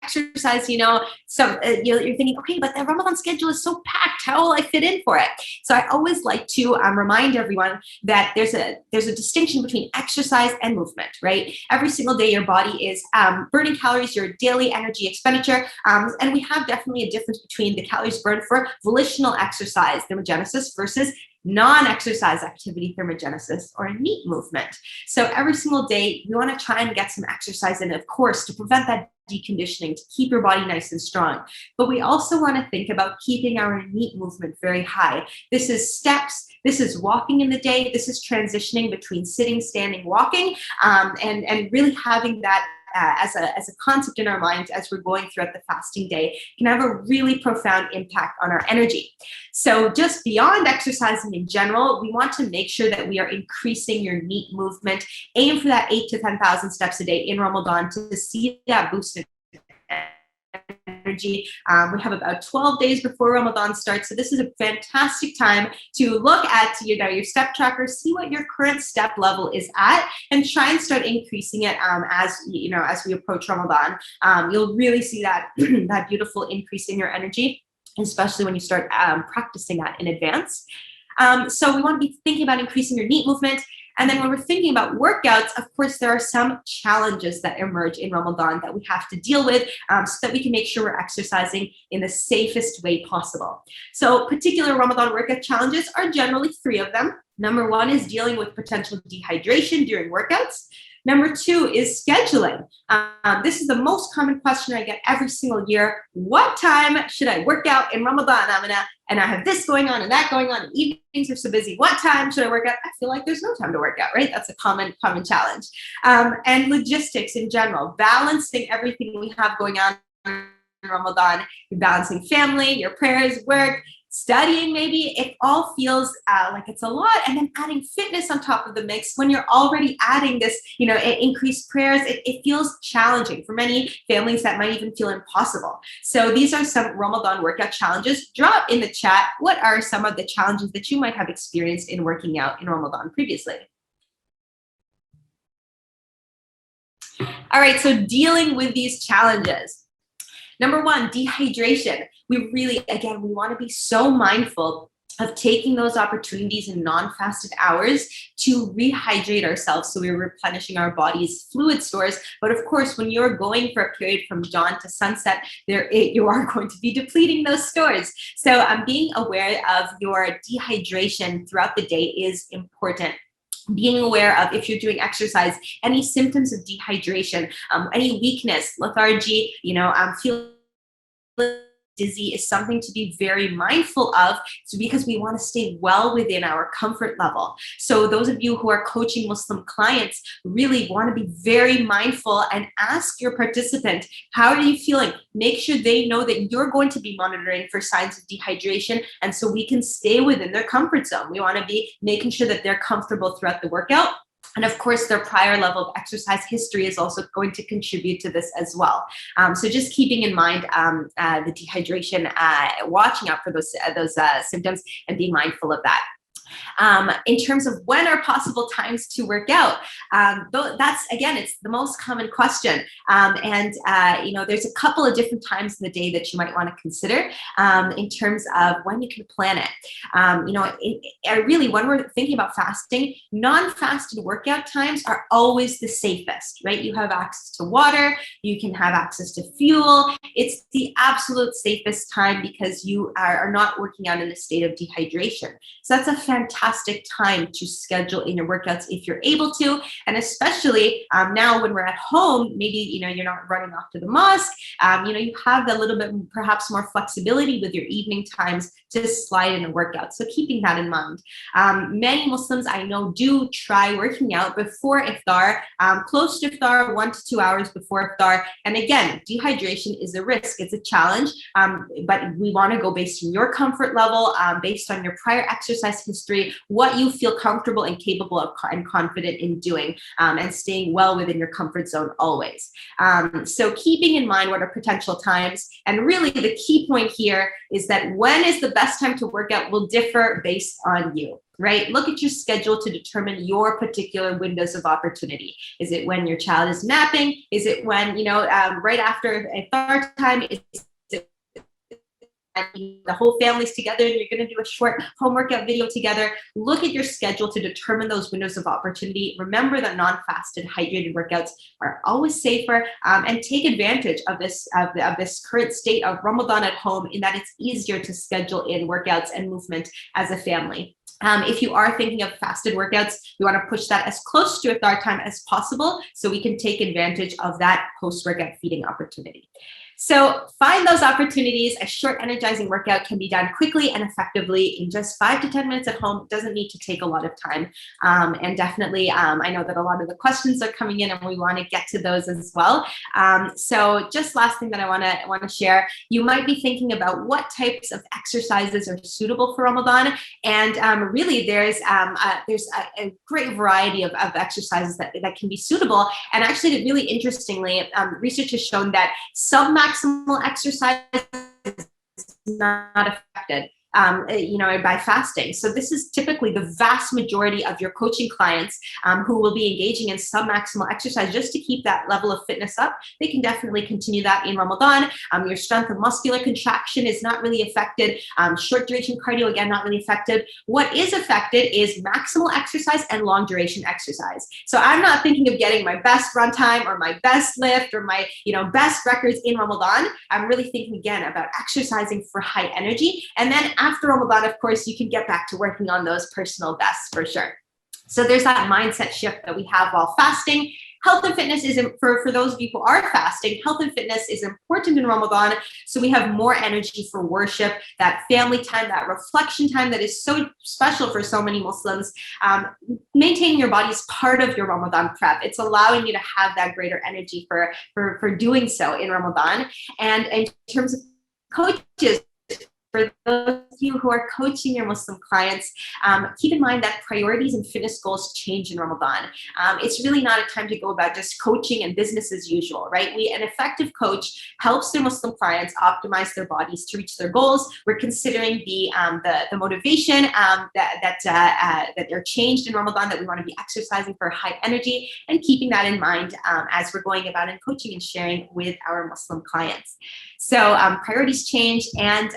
exercise, you're thinking, okay, but the Ramadan schedule is so packed. How will I fit in for it? So I always like to remind everyone that there's a distinction between exercise and movement, right? Every single day, your body is burning calories, your daily energy expenditure, and we have definitely a difference between the calories burned for volitional exercise, thermogenesis, versus non-exercise activity, thermogenesis, or NEAT movement. So every single day, we want to try and get some exercise in, of course, to prevent that deconditioning, to keep your body nice and strong. But we also want to think about keeping our NEAT movement very high. This is steps, this is walking in the day, this is transitioning between sitting, standing, walking, and really having that as a concept in our minds as we're going throughout the fasting day can have a really profound impact on our energy. So just beyond exercising in general, we want to make sure that we are increasing your NEAT movement. Aim for that 8,000 to 10,000 steps a day in Ramadan to see that boost in energy. We have about 12 days before Ramadan starts. So this is a fantastic time to look at your step tracker, see what your current step level is at, and try and start increasing it as we approach Ramadan. You'll really see that that beautiful increase in your energy, especially when you start practicing that in advance. So we want to be thinking about increasing your NEAT movement. And then when we're thinking about workouts, of course, there are some challenges that emerge in Ramadan that we have to deal with so that we can make sure we're exercising in the safest way possible. So particular Ramadan workout challenges are generally 3 of them. Number 1 is dealing with potential dehydration during workouts. Number 2 is scheduling. This is the most common question I get every single year. What time should I work out in Ramadan, Amina? And I have this going on and that going on. Evenings are so busy. What time should I work out? I feel like there's no time to work out, right? That's a common challenge. And logistics in general, balancing everything we have going on in Ramadan, balancing family, your prayers, work, studying, maybe it all feels like it's a lot, and then adding fitness on top of the mix when you're already adding this, increased prayers, it feels challenging. For many families, that might even feel impossible. So these are some Ramadan workout challenges. Drop in the chat, what are some of the challenges that you might have experienced in working out in Ramadan previously? All right, so dealing with these challenges. Number 1, dehydration. We want to be so mindful of taking those opportunities in non-fasted hours to rehydrate ourselves, so we're replenishing our body's fluid stores. But of course, when you're going for a period from dawn to sunset, you are going to be depleting those stores. So being aware of your dehydration throughout the day is important. Being aware of, if you're doing exercise, any symptoms of dehydration, any weakness, lethargy, feeling dizzy is something to be very mindful of, because we want to stay well within our comfort level. So those of you who are coaching Muslim clients really want to be very mindful and ask your participant, how are you feeling? Make sure they know that you're going to be monitoring for signs of dehydration, and so we can stay within their comfort zone. We want to be making sure that they're comfortable throughout the workout. And of course, their prior level of exercise history is also going to contribute to this as well. So just keeping in mind the dehydration, watching out for those symptoms and being mindful of that. In terms of when are possible times to work out, that's, again, it's the most common question. There's a couple of different times in the day that you might want to consider in terms of when you can plan it. When we're thinking about fasting, non-fasted workout times are always the safest, right? You have access to water, you can have access to fuel. It's the absolute safest time because you are not working out in a state of dehydration. So that's a fantastic time to schedule in your workouts if you're able to, and especially now when we're at home, maybe you're not running off to the mosque, you have a little bit perhaps more flexibility with your evening times to slide in a workout. So keeping that in mind. Many Muslims I know do try working out before iftar, close to iftar, 1 to 2 hours before iftar. And again, dehydration is a risk, it's a challenge, but we want to go based on your comfort level, based on your prior exercise history, what you feel comfortable and capable of and confident in doing, and staying well within your comfort zone always. So keeping in mind what are potential times, and really the key point here is that when is the best time to work out will differ based on you. Right? Look at your schedule to determine your particular windows of opportunity. Is it when your child is napping? Is it when, right after iftar time? Is it the whole family's together and you're going to do a short home workout video together? Look at your schedule to determine those windows of opportunity. Remember that non-fasted, hydrated workouts are always safer, and take advantage of this current state of Ramadan at home, in that it's easier to schedule in workouts and movement as a family. If you are thinking of fasted workouts, we want to push that as close to iftar time as possible so we can take advantage of that post-workout feeding opportunity. So find those opportunities. A short energizing workout can be done quickly and effectively in just 5 to 10 minutes at home. It doesn't need to take a lot of time. And definitely, I know that a lot of the questions are coming in and we want to get to those as well. So just last thing that I want to share, you might be thinking about what types of exercises are suitable for Ramadan. And really there's a great variety of exercises that can be suitable. And actually, really interestingly, research has shown that submaximal exercise is not affected by fasting. So this is typically the vast majority of your coaching clients who will be engaging in submaximal exercise just to keep that level of fitness up. They can definitely continue that in Ramadan. Your strength of muscular contraction is not really affected. Short duration cardio, again, not really affected. What is affected is maximal exercise and long duration exercise. So I'm not thinking of getting my best run time or my best lift or my best records in Ramadan. I'm really thinking again about exercising for high energy. And then after Ramadan, of course, you can get back to working on those personal bests for sure. So there's that mindset shift that we have while fasting. health and fitness is, for those of you who are fasting, health and fitness is important in Ramadan. So we have more energy for worship, that family time, that reflection time that is so special for so many Muslims. Maintaining your body is part of your Ramadan prep. It's allowing you to have that greater energy for doing so in Ramadan. And in terms of coaches, for those of you who are coaching your Muslim clients, keep in mind that priorities and fitness goals change in Ramadan. It's really not a time to go about just coaching and business as usual, right? An effective coach helps their Muslim clients optimize their bodies to reach their goals. We're considering the motivation that they're changed in Ramadan, that we want to be exercising for high energy, and keeping that in mind as we're going about in coaching and sharing with our Muslim clients. So priorities change, and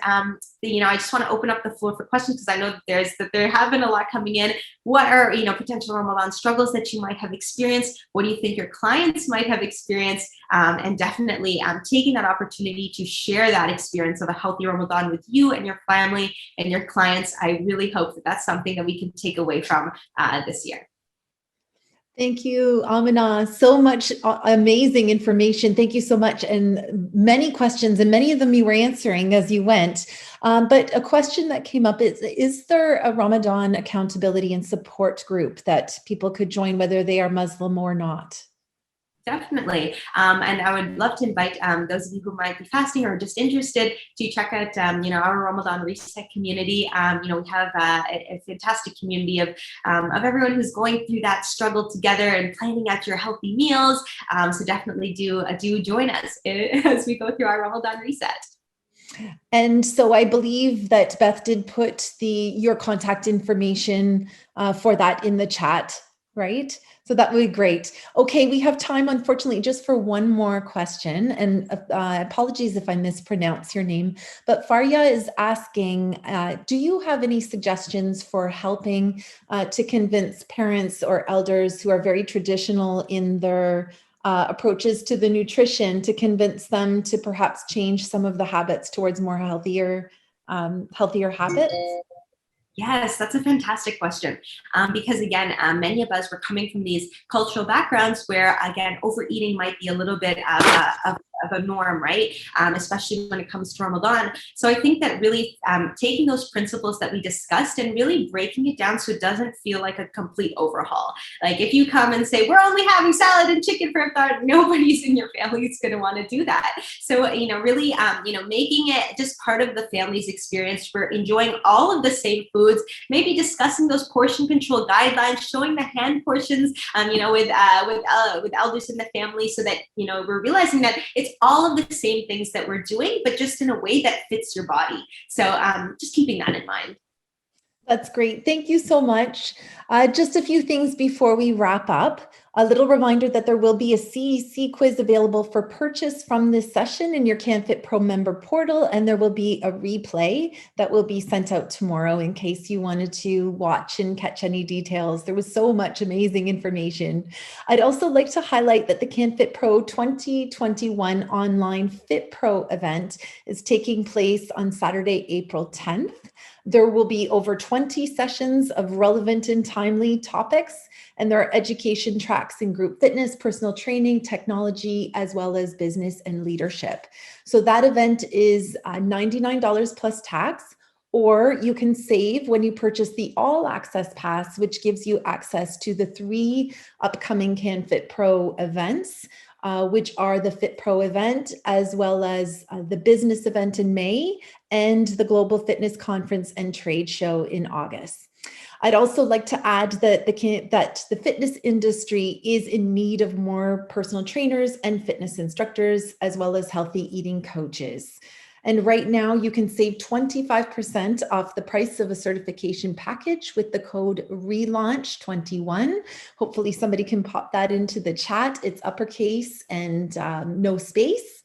I just want to open up the floor for questions, because I know that there have been a lot coming in. What are potential Ramadan struggles that you might have experienced? What do you think your clients might have experienced? And definitely taking that opportunity to share that experience of a healthy Ramadan with you and your family and your clients. I really hope that that's something that we can take away from this year. Thank you, Amina. So much amazing information. Thank you so much. And many questions, and many of them you were answering as you went. But a question that came up is there a Ramadan accountability and support group that people could join, whether they are Muslim or not? Definitely. And I would love to invite those of you who might be fasting or just interested to check out, our Ramadan Reset community. We have a fantastic community of everyone who's going through that struggle together and planning out your healthy meals. So definitely do join us as we go through our Ramadan Reset. And so I believe that Beth did put your contact information for that in the chat, right? So that would be great. Okay, we have time, unfortunately, just for one more question. And apologies if I mispronounce your name, but Faria is asking, do you have any suggestions for helping to convince parents or elders who are very traditional in their approaches to the nutrition, to convince them to perhaps change some of the habits towards more healthier habits? Yes, that's a fantastic question. Because again, many of us were coming from these cultural backgrounds where, again, overeating might be a little bit of a norm, right? Especially when it comes to Ramadan. So I think that really taking those principles that we discussed and really breaking it down so it doesn't feel like a complete overhaul. Like if you come and say, we're only having salad and chicken for iftar, nobody's in your family is going to want to do that. So, really, making it just part of the family's experience. We're enjoying all of the same foods, maybe discussing those portion control guidelines, showing the hand portions, with elders in the family, so that, we're realizing that it's all of the same things that we're doing, but just in a way that fits your body. So just keeping that in mind. That's great. Thank you so much. Just a few things before we wrap up. A little reminder that there will be a CEC quiz available for purchase from this session in your CanFitPro member portal, and there will be a replay that will be sent out tomorrow in case you wanted to watch and catch any details. There was so much amazing information. I'd also like to highlight that the CanFitPro 2021 online FitPro event is taking place on Saturday, April 10th. There will be over 20 sessions of relevant and timely topics, and there are education tracks in group fitness, personal training, technology, as well as business and leadership. So that event is $99 plus tax, or you can save when you purchase the All Access Pass, which gives you access to the 3 upcoming CanFitPro events, which are the FitPro event, as well as the business event in May, and the Global Fitness Conference and Trade Show in August. I'd also like to add that the fitness industry is in need of more personal trainers and fitness instructors, as well as healthy eating coaches. And right now you can save 25% off the price of a certification package with the code RELAUNCH21. Hopefully somebody can pop that into the chat. It's uppercase and no space.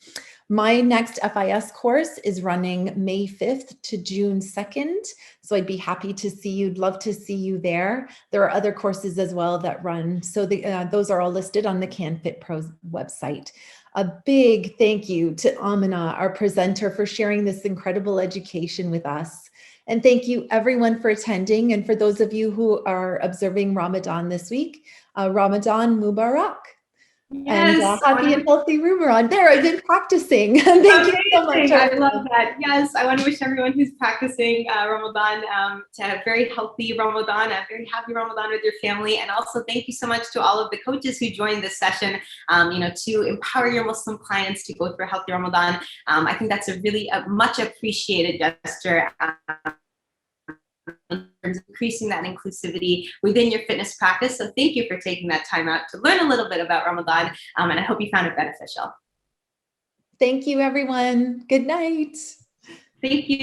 My next FIS course is running May 5th to June 2nd. So I'd be happy to see you, love to see you there. There are other courses as well that run. So those are all listed on the CanFitPro website. A big thank you to Amina, our presenter, for sharing this incredible education with us. And thank you everyone for attending. And for those of you who are observing Ramadan this week, Ramadan Mubarak. And Yes. happy and healthy Ramadan. There, I've been practicing. Thank you so much. Amazing. I love that. Yes, I want to wish everyone who's practicing Ramadan to have a very healthy Ramadan, a very happy Ramadan with your family. And also thank you so much to all of the coaches who joined this session, to empower your Muslim clients to go through a healthy Ramadan. I think that's a really much appreciated gesture. In terms of increasing that inclusivity within your fitness practice. So thank you for taking that time out to learn a little bit about Ramadan, and I hope you found it beneficial. Thank you, everyone. Good night. Thank you.